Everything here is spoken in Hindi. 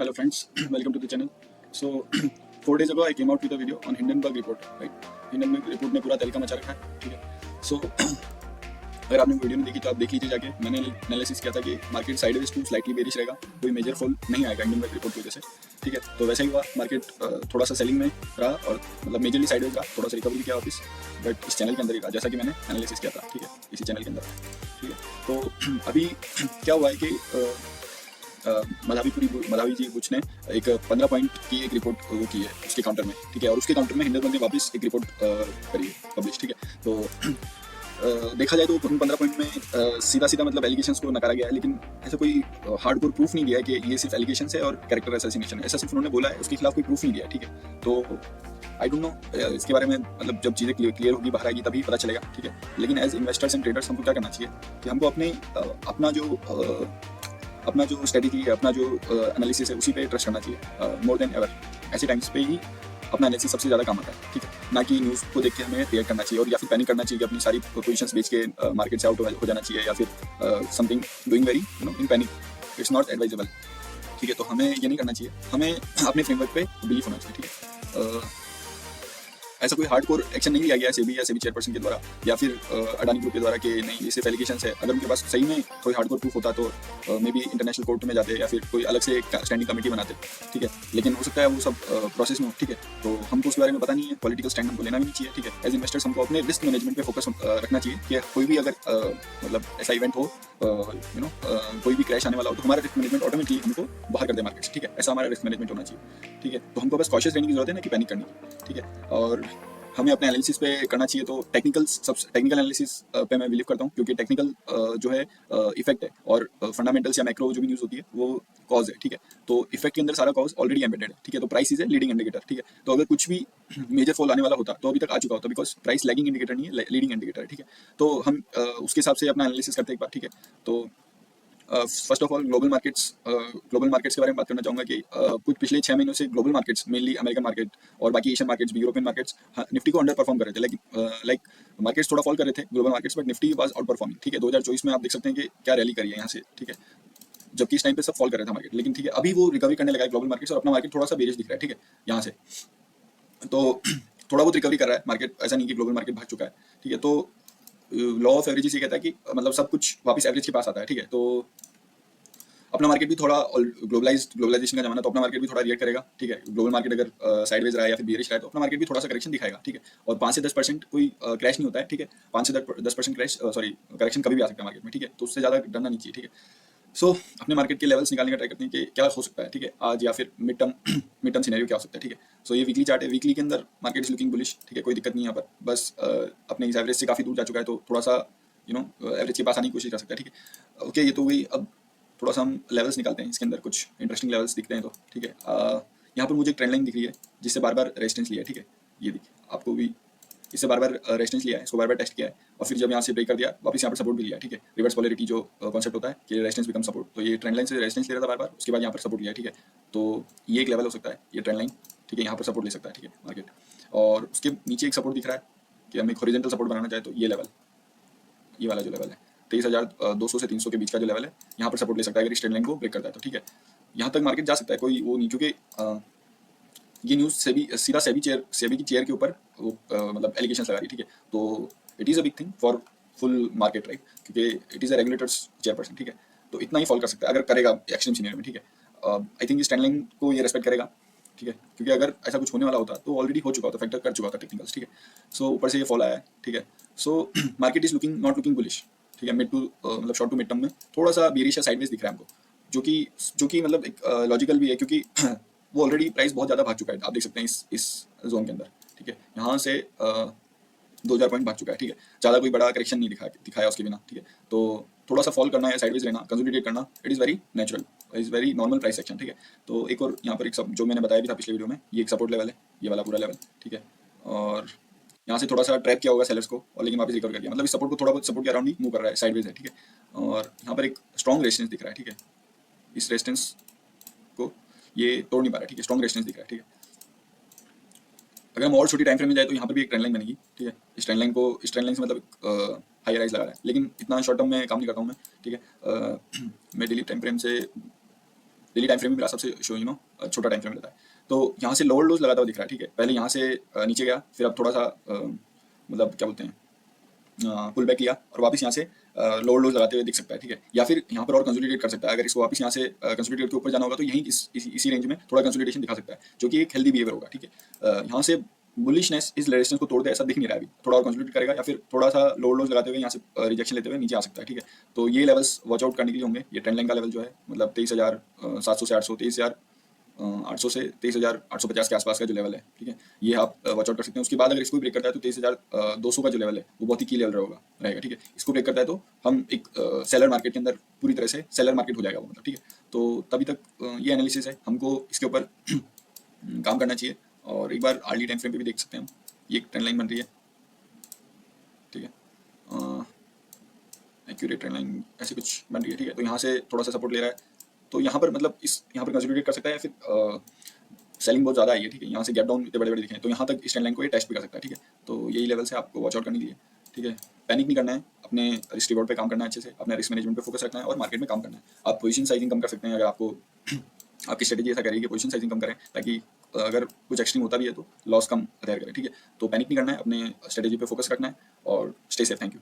Hello friends, welcome to the channel. So 4 days ago I came out with a video on Hindenburg report, right? Hindenburg report ने पूरा तहलका मचा रखा है, ठीक है. So अगर आपने वीडियो नहीं देखी तो आप देख लीजिए जाके. मैंने एनालिसिस किया था कि market sideways to slightly bearish रहेगा, कोई मेजर फॉल नहीं आएगा हिंडनबर्ग रिपोर्ट की वजह से, ठीक है. तो वैसा ही हुआ, मार्केट थोड़ा सा सेलिंग में रहा और मतलब मेजरली साइडवेज रहा, थोड़ा सा रिकवरी किया वापस, बट इस चैनल के अंदर ही रहा जैसा कि मैंने एनालिसिस किया था, ठीक है, इसी चैनल के अंदर, ठीक है. तो अभी क्या हुआ है कि मधावी जी बुच ने एक 15 पॉइंट की एक रिपोर्ट वो की है उसके काउंटर में, ठीक है, और उसके काउंटर में हिंडनबर्ग ने वापस एक रिपोर्ट करी है पब्लिश, ठीक है. तो देखा जाए तो उन 15 पॉइंट में सीधा सीधा मतलब एलिगेशंस को नकारा गया है, लेकिन ऐसा कोई हार्डकोर प्रूफ नहीं दिया है कि ये सिर्फ एलिगेशंस है और कैरेक्टर असैसिनेशन है, ऐसा सिर्फ उन्होंने बोला है, उसके खिलाफ कोई प्रूफ नहीं दिया है, ठीक है. तो आई डोंट नो इसके बारे में, मतलब जब चीज़ें क्लियर होगी, बाहर आएगी तभी पता चलेगा, ठीक है. लेकिन एज इन्वेस्टर्स एंड ट्रेडर्स हमको क्या करना चाहिए कि हमको अपना जो स्ट्रेटेजी है, अपना जो एनालिसिस है, उसी पे ट्रस्ट करना चाहिए मोर देन एवर. ऐसे टाइम्स पे ही अपना एनालिसिस सबसे ज़्यादा काम आता है, ठीक है, ना कि न्यूज़ को देख के हमें रिएक्ट करना चाहिए और या फिर पैनिक करना चाहिए कि अपनी सारी पोजीशंस बेच के मार्केट से आउट हो जाना चाहिए या फिर something doing very in panic. It's not advisable, ठीक है. तो हमें ये नहीं करना चाहिए, हमें अपने फ्रेमवर्क पे बिलीव होना चाहिए, ठीक है. ऐसा कोई हार्डकोर एक्शन नहीं लिया गया सेबी या सेबी चेयरपर्सन के द्वारा या फिर अडानी ग्रुप के द्वारा कि नहीं ये सिर्फ एलिगेशंस है. अगर उनके पास सही में कोई हार्डकोर प्रूफ होता तो मे बी इंटरनेशनल कोर्ट में जाते या फिर कोई अलग से एक स्टैंडिंग कमेटी बनाते, ठीक है. लेकिन हो सकता है वो सब प्रोसेस में हो, ठीक है. तो हमको उसके बारे में पता नहीं है, पॉलिटिकल स्टैंड हमको लेना भी नहीं चाहिए, ठीक है. एज इन्वेस्टर्स हमको अपने रिस्क मैनेजमेंट पे फोकस रखना चाहिए कि कोई भी अगर मतलब ऐसा इवेंट हो, कोई भी क्रैश आने वाला हो तो हमारा रिस्क मैनेजमेंट ऑटोमेटिकली हमको बाहर कर दे मार्केट से, ठीक है. ऐसा हमारा रिस्क मैनेजमेंट होना चाहिए, ठीक है. तो हमको बस कॉशियस रहने की जरूरत है ना कि पैनिक करने की, ठीक है. और हमें अपने एनालिसिस पे करना चाहिए. तो टेक्निकल एनालिसिस पे मैं बिलीव करता हूँ, क्योंकि टेक्निकल जो है इफेक्ट है और फंडामेंटल्स या मैक्रो जो भी न्यूज़ होती है वो कॉज है, ठीक है. तो इफेक्ट के अंदर सारा कॉज ऑलरेडी एम्बेडेड है, ठीक है. तो price is a leading indicator, ठीक है. तो अगर कुछ भी मेजर फॉल आने वाला होता तो अभी तक आ चुका होता, बिकॉज प्राइस लैगिंग इंडिकेटर नहीं है, लीडिंग इंडिकेटर है, ठीक है. तो हम उसके हिसाब से अपना एनालिसिस करते हैं एक बार, ठीक है. तो first of all global markets के बारे में बात करना चाहूँगा कि कुछ पिछले 6 महीनों से global markets, mainly American market और बाकी एशियन मार्केट्स भी, यूरोपियन मार्केट्स निफ्टी को अंडर परफॉर्म कर रहे थे. लाइक मार्केट्स थोड़ा फॉल कर रहे थे global markets, but Nifty was out performing, ठीक है. 2024 में आप देख सकते हैं कि क्या रैली करी है यहाँ से, ठीक है, जबकि इस टाइम पे सब फॉल कर रहा था मार्केट. लेकिन ठीक है, अभी वो रिकवरी करने लगा है ग्लोबल मार्केट्स और अपना मार्केट थोड़ा सा बेरिश दिख रहा है, ठीक है, यहाँ से. तो थोड़ा बहुत रिकवरी कर रहा है मार्केट, ऐसा नहीं कि ग्लोबल मार्केट भाग चुका है, ठीक है. तो लॉ ऑफ एवरेजेस ये कहता है कि मतलब सब कुछ वापस एवरेज के पास आता है, ठीक है. तो अपना मार्केट भी थोड़ा ग्लोबलाइजेशन का जमाना, तो अपना मार्केट भी थोड़ा रिएक्ट करेगा, ठीक है. ग्लोबल मार्केट अगर साइडवेज रहा है या फिर बेरिश रहा है तो अपना मार्केट भी थोड़ा सा करेक्शन दिखाएगा, ठीक है. और 5 से 10% कोई क्रैश नहीं होता है, ठीक है. 5 से 10% करेक्शन कभी भी आ सकता है मार्केट में, ठीक है. तो उससे ज़्यादा डरना नहीं चाहिए, ठीक है. सो अपने मार्केट के लेवल्स निकालने का ट्राई करते हैं कि क्या हो सकता है, ठीक है, आज या फिर मिड टर्म सिनेरियो क्या हो सकता है, ठीक है. सो ये वीकली चार्ट है, वीकली के अंदर मार्केट इज लुकिंग बुलिश, ठीक है. कोई दिक्कत नहीं है यहाँ पर, बस अपने इस एवरेज से काफ़ी दूर जा चुका है, तो थोड़ा सा एवरेज के पास आने की कोशिश कर सकता है, ठीक है. ओके, ये तो गई. अब थोड़ा सा हम लेवल्स निकालते हैं, इसके अंदर कुछ इंटरेस्टिंग लेवल्स दिखते हैं, तो ठीक है. यहाँ पर मुझे एक ट्रेंड लाइन दिख रही है जिससे बार बार रेजिस्टेंस लिया है, ठीक है. ये देखिए, आपको भी इससे बार बार रेजिस्टेंस लिया है, इसको बार बार टेस्ट किया है और फिर जब यहाँ से ब्रेक कर दिया वापस यहाँ पर सपोर्ट भी लिया है, ठीक है. रिवर्स पोलैरिटी जो कॉन्सेप्ट होता है कि रेजिस्टेंस बिकम सपोर्ट, तो ये ट्रेंड लाइन से रेजिस्टेंस ले रहा था बार बार, उसके बाद यहाँ पर सपोर्ट लिया है, ठीक है. तो ये एक लेवल हो सकता है, ये ट्रेंड लाइन, ठीक है, यहाँ पर सपोर्ट ले सकता है, ठीक है, मार्केट. और उसके नीचे एक सपोर्ट दिख रहा है कि हम एक हॉरिजॉन्टल सपोर्ट बनाना चाहे तो ये लेवल, ये वाला जो लेवल है 23,200 से 300 के बीच का जो लेवल है, यहाँ पर सपोर्ट ले सकता है अगर इस ट्रेंड लाइन को ब्रेक करता है तो, ठीक है. यहाँ तक मार्केट जा सकता है, कोई वो नहीं, क्योंकि ये न्यूज़ सीधा सेबी की चेयर के ऊपर वो मतलब एलिगेशंस लगा रही, ठीक है. तो it is a big thing for full market, right, क्योंकि it is a regulator's chairperson, ठीक है. तो इतना ही फॉल कर सकता है अगर करेगा एक्सट्रीम सीनियर में, ठीक है. आई थिंक इस ट्रेंड लाइन को ये रेस्पेक्ट करेगा, ठीक है, क्योंकि अगर ऐसा कुछ होने वाला होता तो ऑलरेडी हो चुका होता, फैक्टर कर चुका होता टेक्निकल्स, ठीक है. सो ऊपर से ये फॉल आया है, ठीक है. So market is not looking bullish, ठीक है. मतलब शॉर्ट टू मिड टर्म में थोड़ा सा बेरिश या साइडवेज दिख रहा है हमको, जो कि मतलब एक लॉजिकल भी है, क्योंकि वो ऑलरेडी प्राइस बहुत ज़्यादा भाग चुका है, आप देख सकते हैं इस जोन के अंदर, ठीक है. यहाँ से 2000 पॉइंट भाग चुका है, ठीक है. ज़्यादा कोई बड़ा करेक्शन नहीं दिखाया उसके बिना, ठीक है. तो थोड़ा सा फॉल करना या साइडवेज रहना, कंसोलिडेट करना, it is very natural, is very normal price action, ठीक है. तो एक और यहाँ पर एक जो मैंने बताया भी था पिछले वीडियो में, ये एक सपोर्ट लेवल है, ये वाला पूरा लेवल, ठीक है. और यहाँ से थोड़ा सा ट्रैप किया होगा सेलर्स को और लेकिन वापस रिकवर कर दिया, मतलब इस सपोर्ट को थोड़ा बहुत सपोर्ट के अराउंड ही मूव कर रहा है, साइडवेज है, ठीक है. और यहाँ पर एक स्ट्रॉन्ग रेजिस्टेंस दिख रहा है, ठीक है. इस रेजिस्टेंस को ये तोड़ नहीं पा रहा है, ठीक है. स्ट्रॉन्ग रेजिस्टेंस दिख रहा है, ठीक है. अगर हम और छोटी टाइम फ्रेम में जाए तो यहाँ पर भी एक ट्रेंड लाइन बनेगी, ठीक है. इस ट्रेंड लाइन से मतलब हाई राइज लगा रहा है, लेकिन इतना शॉर्ट टर्म में काम नहीं करता हूँ मैं, ठीक है. मैं डेली टाइम फ्रेम से डेली टाइम फ्रेम भी मेरा सबसे छोटा टाइम फ्रेम रहता है। तो यहाँ से लोअर लोज लगाता हुआ दिख रहा है, ठीक है। पहले यहाँ से नीचे गया, फिर अब थोड़ा सा मतलब क्या बोलते हैं, पुल बैक किया और वापस यहाँ से लोअर लोज लगाते हुए दिख सकता है, ठीक है। या फिर यहाँ पर और कंसोलिडेट कर सकता है। अगर इसको वापस यहाँ से कंसोलिडेट के ऊपर जाना होगा तो यहीं इसी रेंज में थोड़ा कंसोलिडेशन दिखा सकता है, जो कि एक हेल्दी बिहेवियर होगा, ठीक है। यहाँ से बुलिशनेस इस रेजिस्टेंस को तोड़ दे ऐसा दिख नहीं रहा है अभी, थोड़ा और कंसोलिडेट करेगा या फिर थोड़ा सा लोअर लोज लगाते हुए यहाँ से रिजेक्शन लेते हुए नीचे आ सकता है, ठीक है। तो ये लेवल्स वॉच आउट करने के लिए होंगे। ये ट्रेंड लाइन का लेवल जो है मतलब 23,700 से 800, 23,800 से 23,850 के आसपास का जो लेवल है, ठीक है, ये आप वॉच आउट कर सकते हैं। उसके बाद अगर इसको ब्रेक करता है तो 23,200 का जो लेवल है वो बहुत ही की लेवल रहेगा, ठीक है। इसको ब्रेक करता है तो हम एक सेलर मार्केट के अंदर पूरी तरह से सेलर मार्केट हो जाएगा वो, मतलब, ठीक है। तो तभी तक ये एनालिसिस है, हमको इसके ऊपर काम करना चाहिए। और एक बार आर्ली टाइम फ्रेम पे भी देख सकते हैं हम, ये एक ट्रेंड लाइन बन रही है, ठीक है, एक्यूरेट ट्रेंड लाइन ऐसी कुछ बन रही है, ठीक है। तो यहाँ से थोड़ा सा सपोर्ट ले रहा है, तो यहाँ पर मतलब यहाँ पर कंसोलिडेट कर सकता है या फिर सेलिंग बहुत ज़्यादा आई है, ठीक है। यहाँ से गैप डाउन इतने बड़े बड़े दिखे हैं, तो यहाँ तक इस ट्रेंड लाइन को ये टेस्ट भी कर सकता है, ठीक है। तो यही लेवल से आपको वॉच आउट करने के लिए, ठीक है। पैनिक नहीं करना है, अपने रिस्क रिवॉर्ड पे काम करना है अच्छे से, अपने रिस्क मैनेजमेंट पे फोकस रखना है और मार्केट में काम करना है। आप पोजीशन साइजिंग कम कर सकते हैं अगर आपको आपकी स्ट्रेटेजी ऐसा कह रही है कि पोजीशन साइजिंग कम करें, ताकि अगर कुछ एक्सट्रीम होता भी है तो लॉस कम अदायर करें, ठीक है। तो पैनिक नहीं करना है, अपने स्ट्रेटेजी पे फोकस रखना है और स्टे सेफ। Thank you.